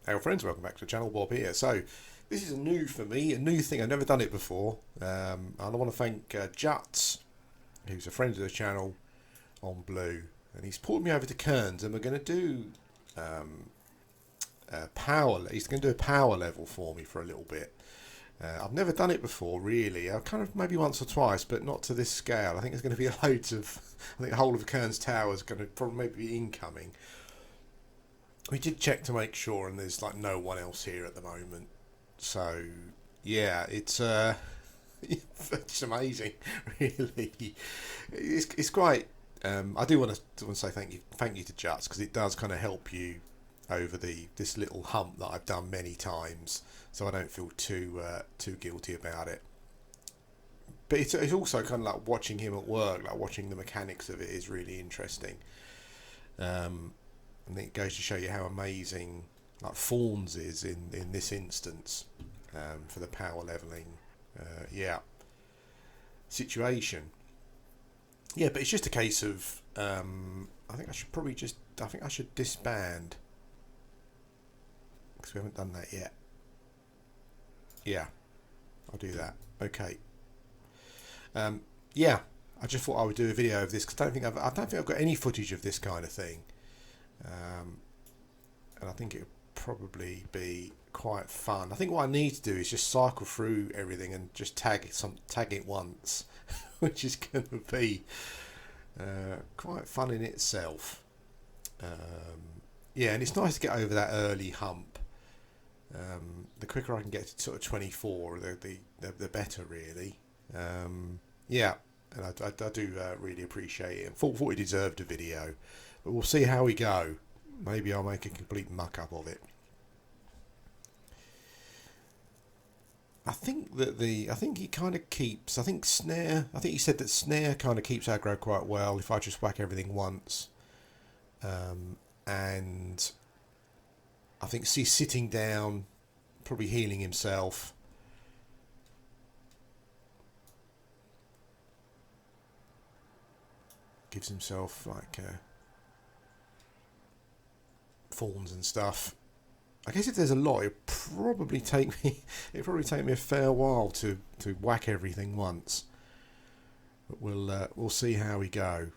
Hey friends, welcome back to the channel. Bob here. So this is a new for me, a new thing. I've never done it before. And I want to thank Juts, who's a friend of the channel on Blue, and he's pulled me over to Kern's, and we're going to do power. He's going to do a power level for me for a little bit. I've never done it before, really. I've kind of maybe once or twice, but not to this scale. I think there's going to be loads of. I think the whole of Kern's Tower is going to probably maybe be incoming. We did check to make sure, and there's like no one else here at the moment. So yeah, it's it's amazing, really. It's quite. I do want to say thank you to Juts, because it does kind of help you over this little hump that I've done many times, so I don't feel too guilty about it. But it's also kind of like watching him at work, like watching the mechanics of it is really interesting. I think it goes to show you how amazing like Fawns is in this instance for the power leveling situation. Yeah, but it's just a case of I think I should disband, because we haven't done that yet. Yeah, I'll do that. Okay. Yeah, I just thought I would do a video of this, because I don't think I've got any footage of this kind of thing. And I think it would probably be quite fun. I think what I need to do is just cycle through everything and just tag it once, which is going to be quite fun in itself. Yeah, and it's nice to get over that early hump. The quicker I can get to sort of 24, the better, really. Yeah, and I do really appreciate it. Thought it deserved a video. But we'll see how we go. Maybe I'll make a complete muck up of it. I think he kind of keeps. I think he said that snare kind of keeps aggro quite well if I just whack everything once. And I think he's sitting down, probably healing himself. Gives himself like Fawns and stuff. I guess if there's a lot, it'd probably take me a fair while to whack everything once. But we'll see how we go.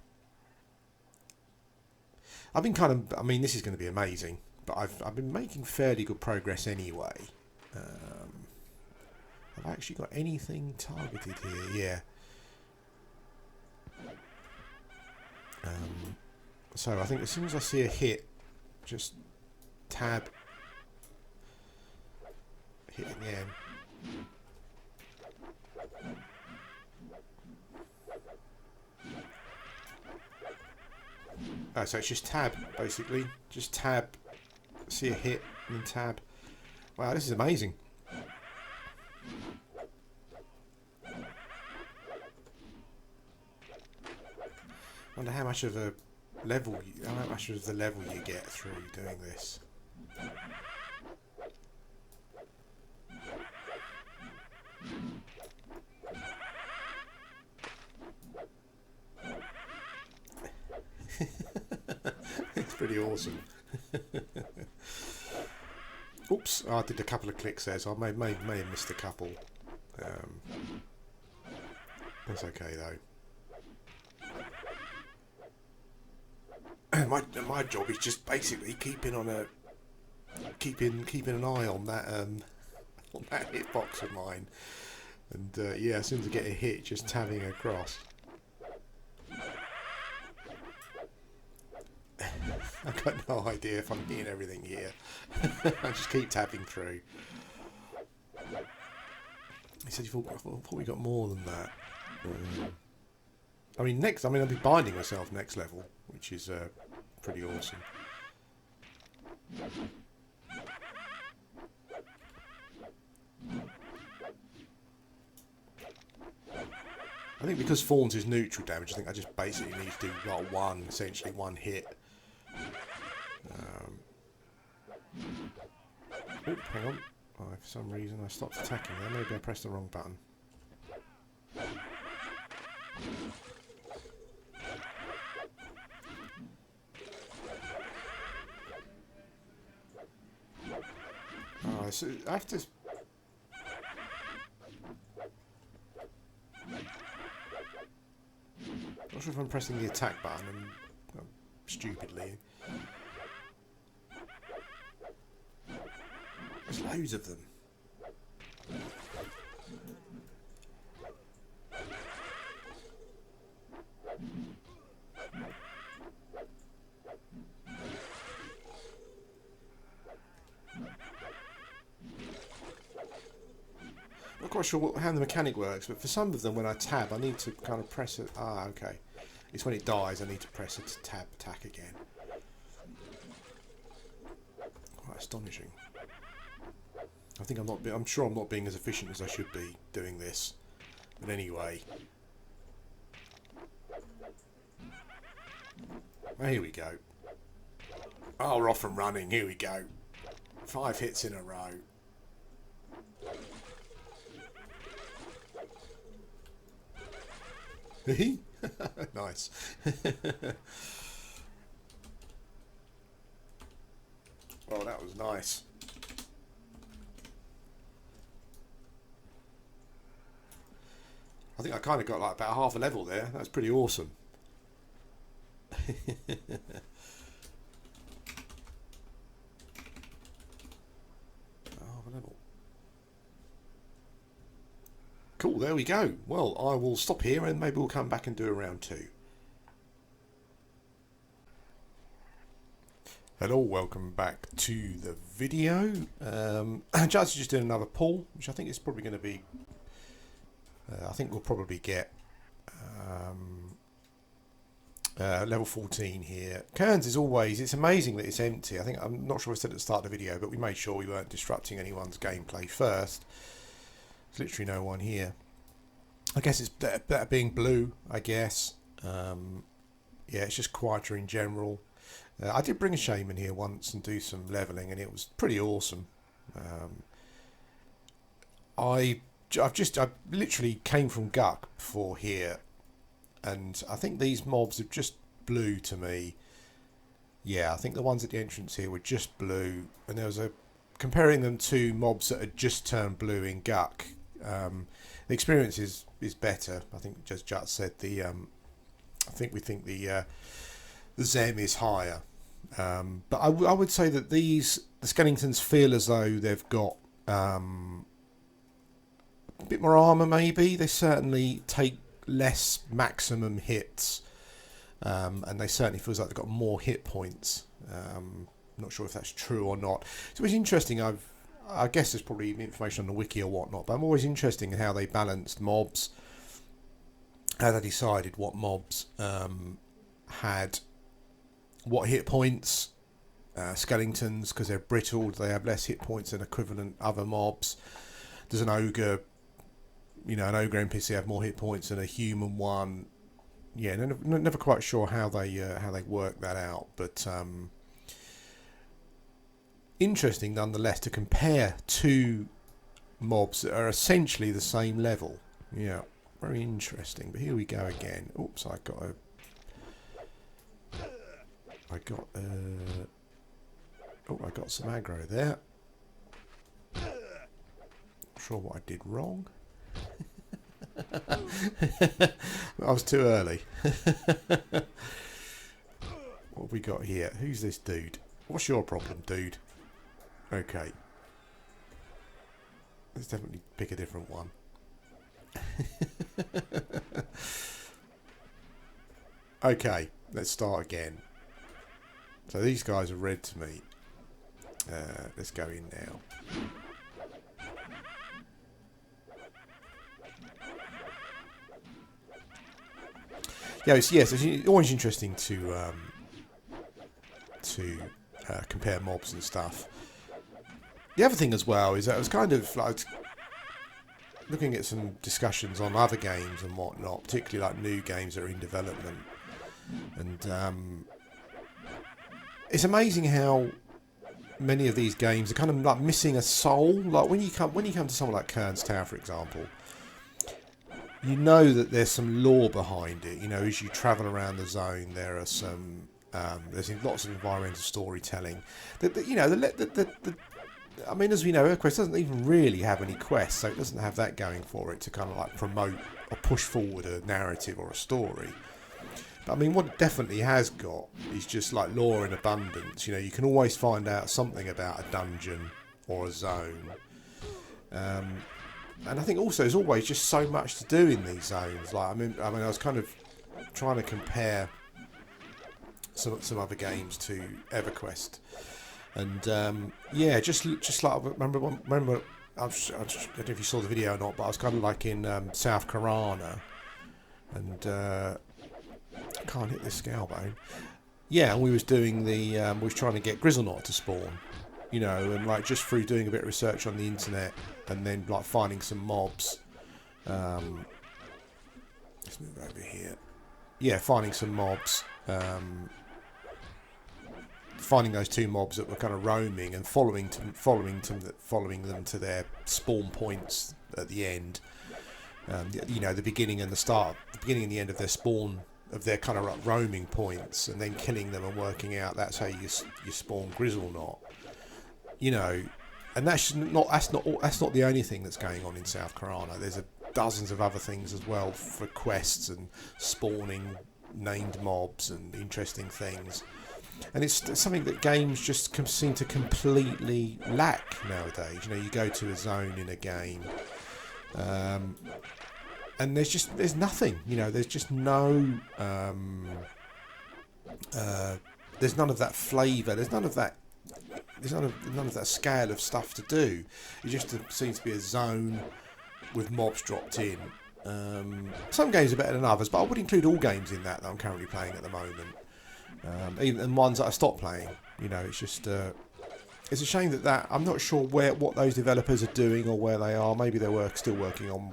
I mean, this is going to be amazing, but I've been making fairly good progress anyway. Have I actually got anything targeted here? Yeah. So I think as soon as I see a hit, just tab, hit again. Oh, so it's just tab, basically. Just tab, see a hit, and then tab. Wow, this is amazing. Wonder how much of the level you get through doing this. It's pretty awesome. Oops, I did a couple of clicks there, so I may have missed a couple. That's okay though. My job is just basically keeping an eye on that hitbox of mine, and yeah, as soon as I get a hit, just tabbing across. I've got no idea if I'm hitting everything here. I just keep tapping through. He said, I thought we got more than that. I mean, I'll be binding myself next level, which is pretty awesome. I think because Fawns is neutral damage, I think I just basically need to do like essentially one hit. Oh, hang on. Oh, for some reason I stopped attacking there. Maybe I pressed the wrong button. Right, so I have to... Not sure if I'm pressing the attack button and stupidly. There's loads of them. Not quite sure how the mechanic works, but for some of them when I tab I need to kind of press it. Ah, okay. It's when it dies I need to press it to tab attack again. Quite astonishing. I think I'm sure I'm not being as efficient as I should be doing this. But anyway. Here we go. Oh, we're off and running. Here we go. 5 hits in a row. Nice. Oh, that was nice. I think I kind of got like about half a level there. That's pretty awesome. Cool, there we go. Well, I will stop here and maybe we'll come back and do a round 2. Hello, welcome back to the video. Just doing another pull, which I think is probably going to be... I think we'll probably get level 14 here. Kurn's is always... It's amazing that it's empty. I'm not sure I said at the start of the video, but we made sure we weren't disrupting anyone's gameplay first. There's literally no one here. I guess it's better being blue, I guess. Yeah, it's just quieter in general. I did bring a shaman here once and do some levelling, and it was pretty awesome. I literally came from Guck before here, and I think these mobs are just blue to me. Yeah, I think the ones at the entrance here were just blue, and there was comparing them to mobs that had just turned blue in Guck. The experience is better. I think just Jut said we think the Zem is higher. But I would say that the Skeletons feel as though they've got a bit more armour maybe. They certainly take less maximum hits. And they certainly feels like they've got more hit points. I'm not sure if that's true or not. So it's interesting. I guess there's probably information on the wiki or whatnot, but I'm always interested in how they balanced mobs, how they decided what mobs had what hit points. Skeletons, because they're brittled, they have less hit points than equivalent other mobs. Does an ogre, an ogre NPC have more hit points than a human one? Yeah, never quite sure how they work that out, but interesting nonetheless to compare two mobs that are essentially the same level. Yeah, very interesting. But here we go again. Oops, I got some aggro there. Not sure what I did wrong. I was too early. What have we got here? Who's this dude? What's your problem, dude? Okay. Let's definitely pick a different one. Okay, let's start again. So these guys are red to me. Let's go in now. Yes, it's always interesting to compare mobs and stuff. The other thing as well is that I was kind of like looking at some discussions on other games and whatnot, particularly like new games that are in development, and it's amazing how many of these games are kind of like missing a soul. Like when you come to someone like Kurn's Tower, for example, you know that there's some lore behind it. As you travel around the zone, there are some there's lots of environmental storytelling. I mean, as we know, Everquest doesn't even really have any quests, so it doesn't have that going for it to kind of like promote or push forward a narrative or a story. But I mean, what it definitely has got is just like lore in abundance. You know, you can always find out something about a dungeon or a zone. And I think also there's always just so much to do in these zones. Like, I mean, I was kind of trying to compare some other games to Everquest, and yeah, just like remember I don't know if you saw the video or not, but I was kind of like in South Karana, and I can't hit this scale bone. Yeah, and we was doing the we was trying to get Grizzlenot to spawn, you know, and like just through doing a bit of research on the internet and then like finding some mobs. Let's move over here. Yeah, finding some mobs. Finding those two mobs that were kind of roaming and following them to their spawn points at the end. You know, the beginning and the end of their spawn, of their kind of like roaming points, and then killing them and working out that's how you spawn Grizzlenot. You know, and that's not the only thing that's going on in South Karana. There's dozens of other things as well for quests and spawning named mobs and interesting things. And it's something that games just seem to completely lack nowadays. You know, you go to a zone in a game, and there's nothing. You know, there's just no. There's none of that flavour. There's none of that. There's none of that scale of stuff to do. It just seems to be a zone with mobs dropped in. Some games are better than others, but I would include all games in that I'm currently playing at the moment. Even ones that I stopped playing. You know, it's just it's a shame that I'm not sure what those developers are doing or where they are. Maybe they're still working on,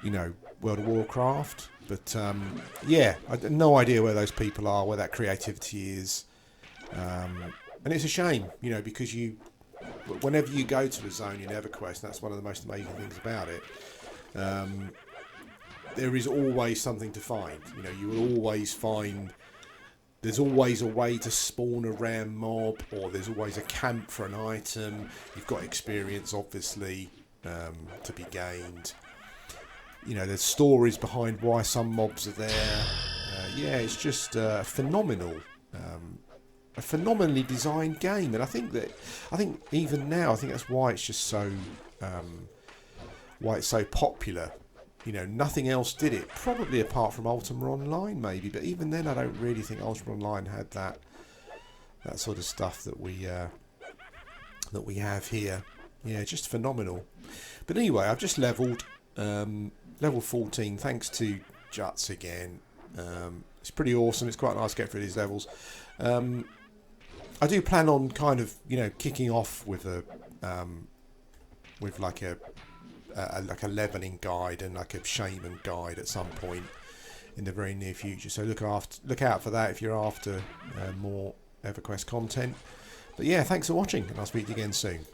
you know, World of Warcraft. But yeah, I have no idea where those people are, where that creativity is. And it's a shame, you know, because whenever you go to a zone in Everquest, that's one of the most amazing things about it. There is always something to find. You know, you will always find. There's always a way to spawn a rare mob, or there's always a camp for an item. You've got experience, obviously, to be gained. You know, there's stories behind why some mobs are there. Yeah, it's just phenomenal. A phenomenally designed game, and I think even now, I think that's why it's just so why it's so popular. You know, nothing else did it, probably apart from Ultima Online, maybe. But even then, I don't really think Ultima Online had that sort of stuff that we have here. Yeah, just phenomenal. But anyway, I've just leveled level 14, thanks to Juts again. It's pretty awesome. It's quite nice to get through these levels. I do plan on kind of, you know, kicking off with like a leveling guide and like a shaman guide at some point in the very near future. So look out for that if you're after more Everquest content. But yeah, thanks for watching, and I'll speak to you again soon.